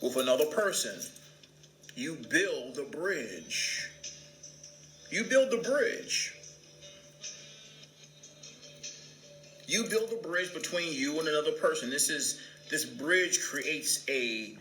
with another person, you build a bridge. You build the bridge. You build a bridge between you and another person. This bridge creates a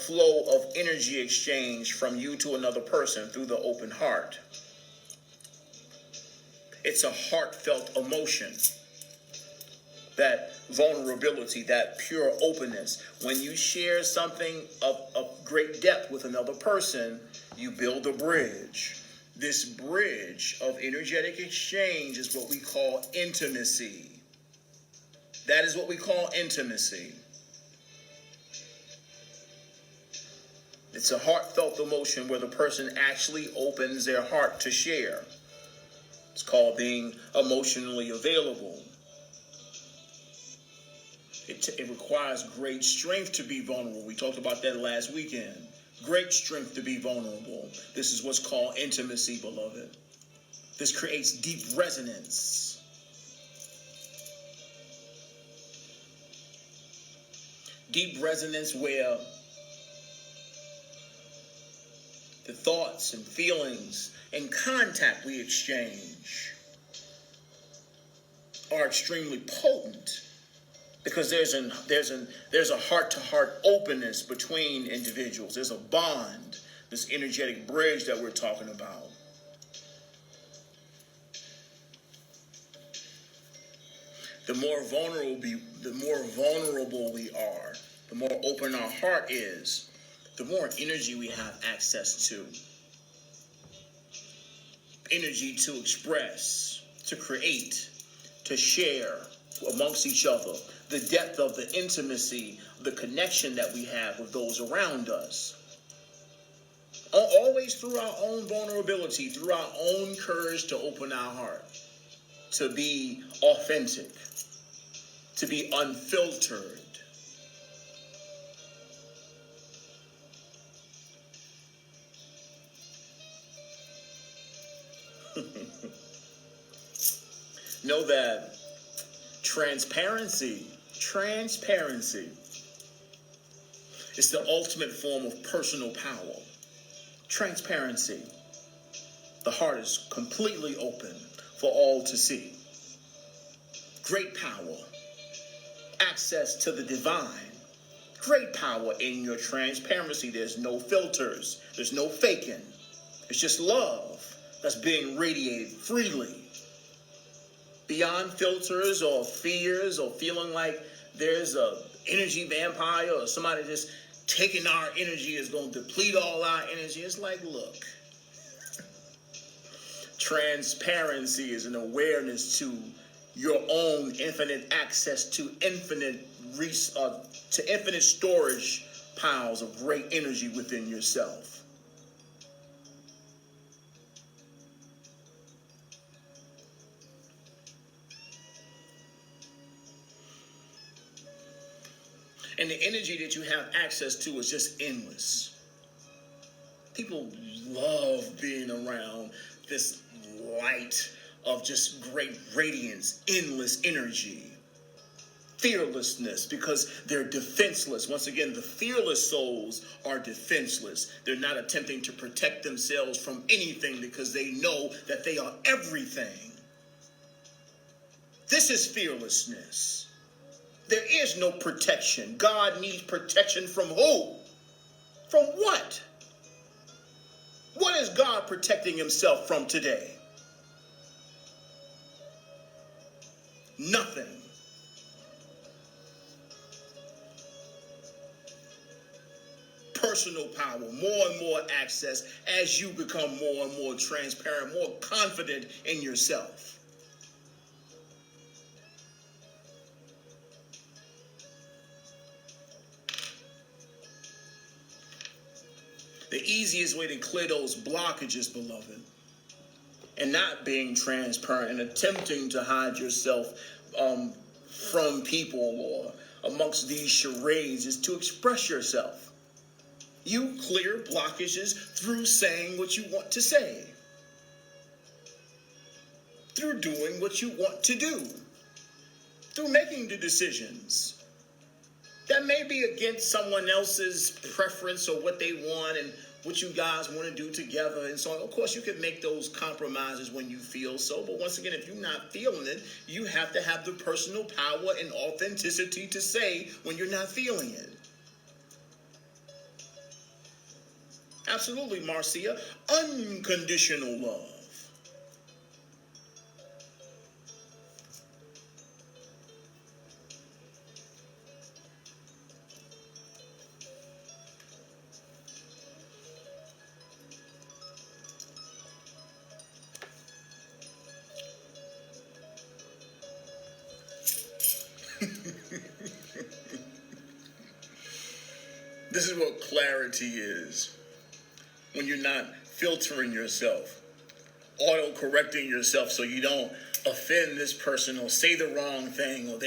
flow of energy exchange from you to another person through the open heart. It's a heartfelt emotion. That vulnerability, that pure openness. When you share something of great depth with another person, you build a bridge. This bridge of energetic exchange is what we call intimacy. That is what we call intimacy. It's a heartfelt emotion where the person actually opens their heart to share. It's called being emotionally available. It requires great strength to be vulnerable. We talked about that last weekend. Great strength to be vulnerable. This is what's called intimacy, beloved. This creates deep resonance. Deep resonance where the thoughts and feelings and contact we exchange are extremely potent. Because there's a heart-to-heart openness between individuals. There's a bond, this energetic bridge that we're talking about. The more vulnerable we are, the more open our heart is, the more energy we have access to. Energy to express, to create, to share amongst each other. The depth of the intimacy, the connection that we have with those around us. Always through our own vulnerability, through our own courage to open our heart, to be authentic, to be unfiltered. Know that transparency is the ultimate form of personal power. Transparency. The heart is completely open for all to see. Great power. Access to the divine. Great power in your transparency. There's no filters. There's no faking. It's just love that's being radiated freely. Beyond filters or fears or feeling like there's a energy vampire or somebody just taking our energy is going to deplete all our energy. It's like, look, transparency is an awareness to your own infinite access to infinite storage piles of great energy within yourself. And the energy that you have access to is just endless. People love being around this light of just great radiance, endless energy, fearlessness, because they're defenseless. Once again, the fearless souls are defenseless. They're not attempting to protect themselves from anything because they know that they are everything. This is fearlessness. There is no protection. God needs protection from who? From what? What is God protecting himself from today? Nothing. Personal power, more and more access as you become more and more transparent, more confident in yourself. The easiest way to clear those blockages, beloved, and not being transparent and attempting to hide yourself from people or amongst these charades is to express yourself. You clear blockages through saying what you want to say, through doing what you want to do, through making the decisions that may be against someone else's preference or what they want and what you guys want to do together and so on. Of course, you can make those compromises when you feel so, but once again, if you're not feeling it, you have to have the personal power and authenticity to say when you're not feeling it. Absolutely, Marcia. Unconditional love. This is what clarity is. When you're not filtering yourself, auto-correcting yourself so you don't offend this person or say the wrong thing, or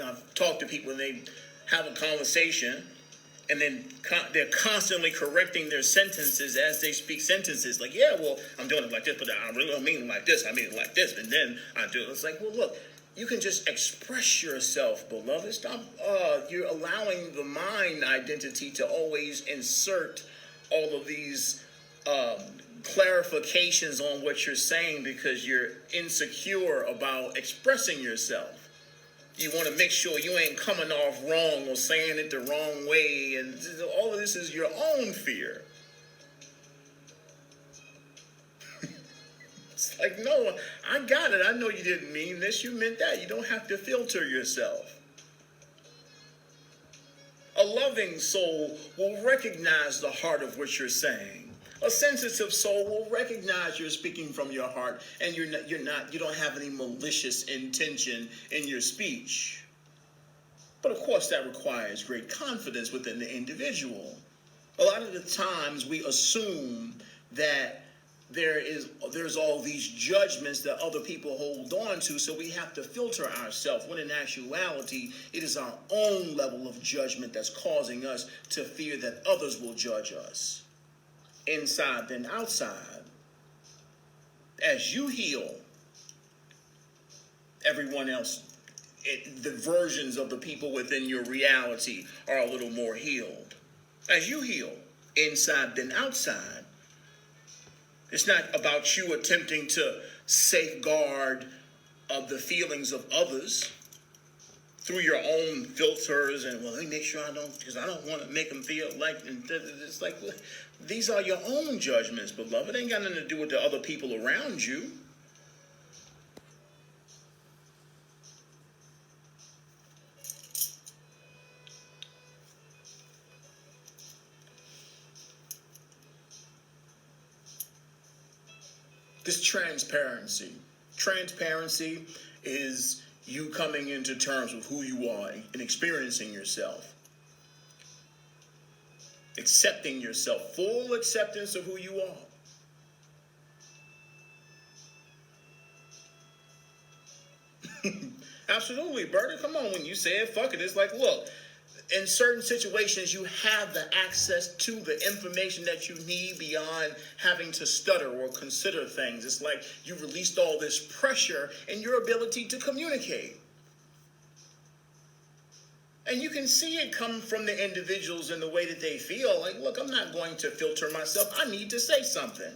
I've talked to people and they have a conversation and then they're constantly correcting their sentences as they speak sentences. Like, yeah, well, I'm doing it like this, but I really don't mean it like this. I mean it like this, and then I do it. It's like, well, look, you can just express yourself, beloved. Stop. You're allowing the mind identity to always insert all of these clarifications on what you're saying because you're insecure about expressing yourself. You want to make sure you ain't coming off wrong or saying it the wrong way, and all of this is your own fear. It's like, no, I got it. I know you didn't mean this. You meant that. You don't have to filter yourself. A loving soul will recognize the heart of what you're saying. A sensitive soul will recognize you're speaking from your heart, and you don't have any malicious intention in your speech. But of course, that requires great confidence within the individual. A lot of the times we assume that there's all these judgments that other people hold on to, so we have to filter ourselves, when in actuality, it is our own level of judgment that's causing us to fear that others will judge us. Inside then outside. As you heal, everyone else, the versions of the people within your reality are a little more healed. As you heal, inside then outside, it's not about you attempting to safeguard the feelings of others through your own filters and, well, let me make sure I don't, because I don't want to make them feel like, it's like, these are your own judgments, beloved. It ain't got nothing to do with the other people around you. This transparency. Transparency is you coming into terms with who you are and experiencing yourself. Accepting yourself. Full acceptance of who you are. Absolutely, Bertie. Come on, when you say it, fuck it. It's like, look, in certain situations, you have the access to the information that you need beyond having to stutter or consider things. It's like you released all this pressure in your ability to communicate. And you can see it come from the individuals in the way that they feel. Like, look, I'm not going to filter myself. I need to say something.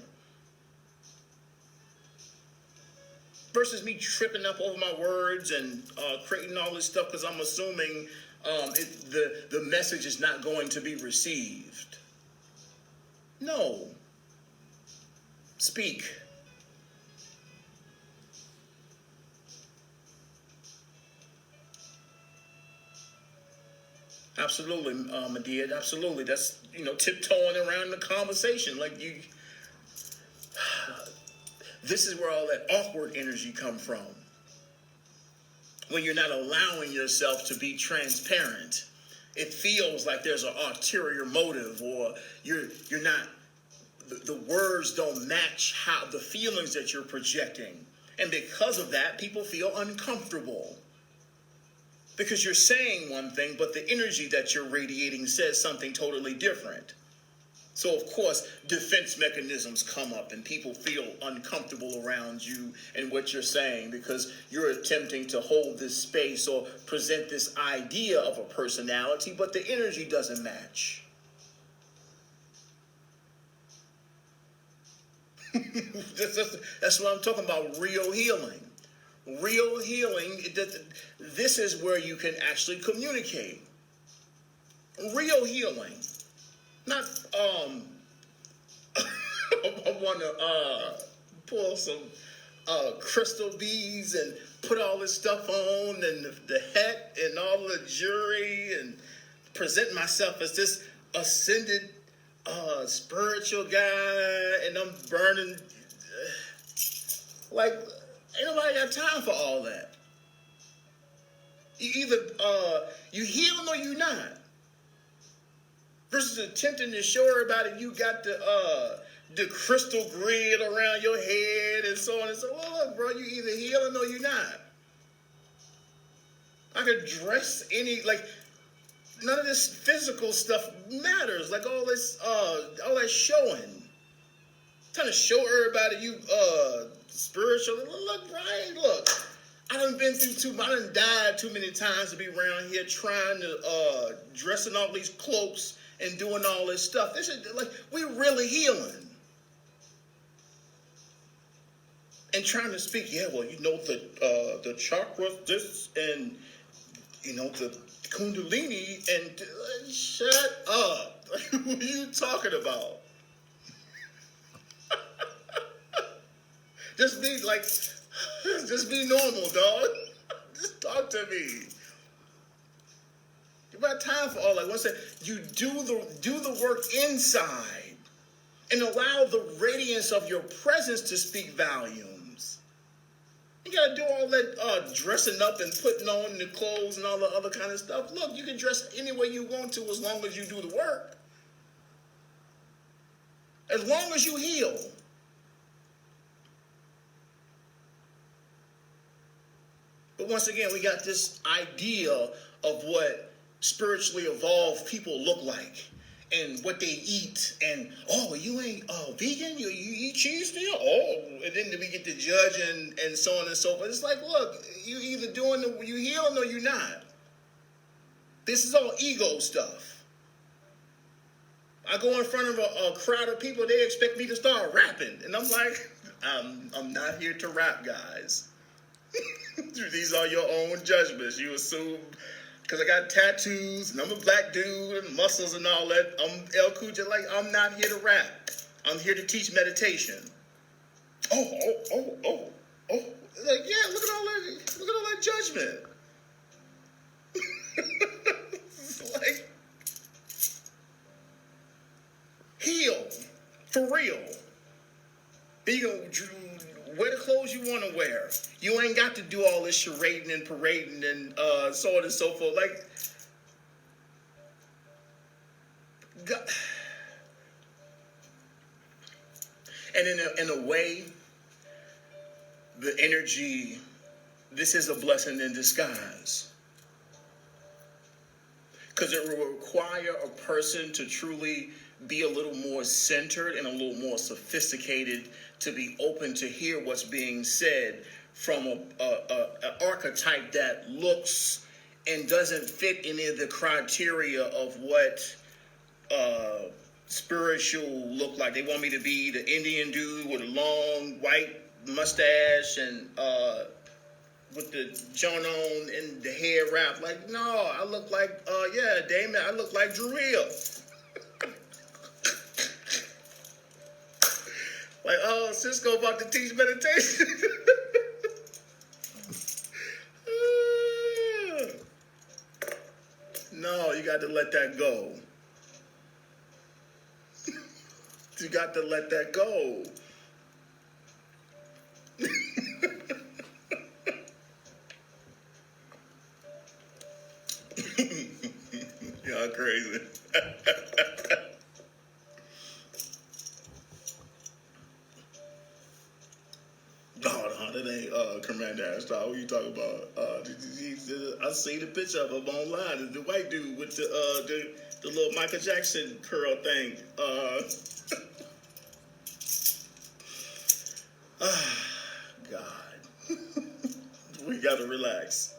Versus me tripping up over my words and creating all this stuff because I'm assuming the message is not going to be received. No. Speak. Absolutely, Medea. Absolutely. That's, tiptoeing around the conversation. Like this is where all that awkward energy come from. When you're not allowing yourself to be transparent, it feels like there's an ulterior motive, or you're not. The words don't match how the feelings that you're projecting, and because of that, people feel uncomfortable. Because you're saying one thing, but the energy that you're radiating says something totally different. So, of course, defense mechanisms come up and people feel uncomfortable around you and what you're saying because you're attempting to hold this space or present this idea of a personality, but the energy doesn't match. That's what I'm talking about, real healing. Real healing, this is where you can actually communicate. Real healing. Not, I want to pull some crystal beads and put all this stuff on and the hat and all the jewelry and present myself as this ascended spiritual guy, and I'm burning. Like, ain't nobody got time for all that. You either you healing or you not. Versus attempting to show everybody you got the crystal grid around your head and so on and so on. Well, look, bro, you either healing or you're not. I could dress like, none of this physical stuff matters. Like all that showing. Trying to show everybody you spiritual. Look, Brian, look. I done died too many times to be around here trying to dress in all these cloaks and doing all this stuff. This is like, we really healing. And trying to speak, the chakra, this, and, the kundalini, and shut up. What are you talking about? Just be normal, dog. Just talk to me. You got time for all that. Once you do the work inside and allow the radiance of your presence to speak volumes. You gotta do all that dressing up and putting on the clothes and all the other kind of stuff. Look, you can dress any way you want to as long as you do the work. As long as you heal. But once again, we got this idea of what spiritually evolved people look like and what they eat. And, you ain't vegan? You eat cheese still? And then we get to judge and so on and so forth. It's like, look, you either you healing or you're not. This is all ego stuff. I go in front of a crowd of people, they expect me to start rapping. And I'm like, I'm not here to rap, guys. These are your own judgments. You assume, because I got tattoos and I'm a black dude and muscles and all that, I'm El Kuja. Like, I'm not here to rap. I'm here to teach meditation. Like, yeah, look at all that judgment. Like, heal for real. Then you go wear the clothes you want to wear. You ain't got to do all this charading and parading and so on and so forth. Like, God. And in a way, the energy, this is a blessing in disguise. Because it will require a person to truly be a little more centered and a little more sophisticated to be open to hear what's being said from an archetype that looks and doesn't fit any of the criteria of what spiritual look like. They want me to be the Indian dude with a long white mustache and with the John on and the hair wrap. Like, no, I look like, Damon, I look like Drew Hill. Like, Cisco about to teach meditation. No, you got to let that go. You got to let that go. Y'all crazy. ain't Commander Ashtar. What you talking about? I seen the picture of him online. The white dude with the little Michael Jackson curl thing. God. We gotta relax.